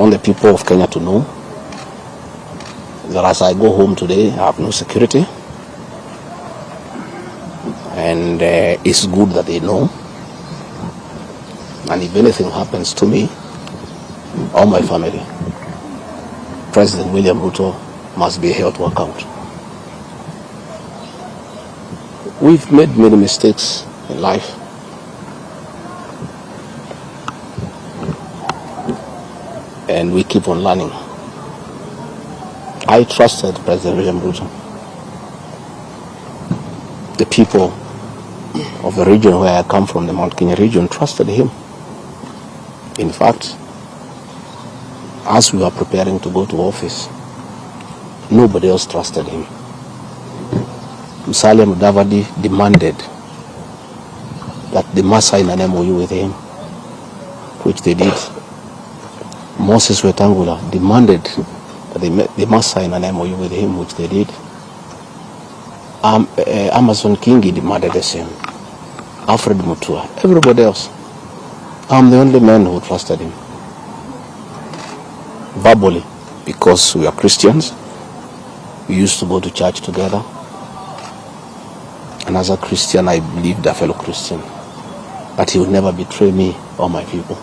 want the people of Kenya to know that as I go home today, I have no security. And it's good that they know. And if anything happens to me or my family, President William Ruto must be held to account. We've made many mistakes in life. And we keep on learning. I trusted President William Ruto. The people of the region where I come from, the Mount Kenya region, trusted him. In fact, as we were preparing to go to office, nobody else trusted him. Musalia Mudavadi demanded that they must sign an MOU with him, which they did. Moses Wetangula demanded that they must sign an MOU with him, which they did. Amason Kingi demanded the same. Alfred Mutua, everybody else. I'm the only man who trusted him. Verbally, because we are Christians, we used to go to church together. And as a Christian, I believed a fellow Christian that he would never betray me or my people.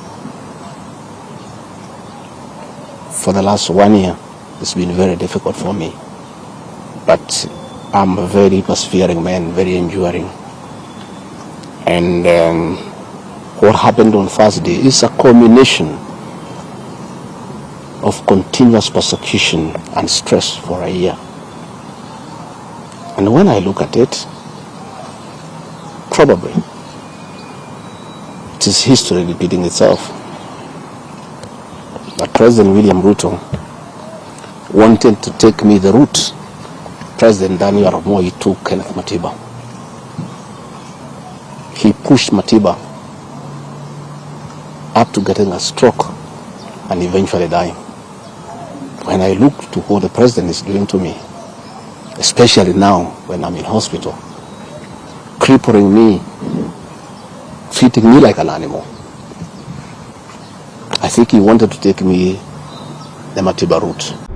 For the last 1 year, it's been very difficult for me. But I'm a very persevering man, very enduring. And what happened on Thursday is a culmination of continuous persecution and stress for a year. And when I look at it, probably it is history repeating itself. That President William Ruto wanted to take me the route President Daniel Arap Moi took Kenneth Matiba. He pushed Matiba up to getting a stroke and eventually dying. When I look to what the president is doing to me, especially now when I'm in hospital, crippling me, treating me like an animal, I think he wanted to take me the Matiba route.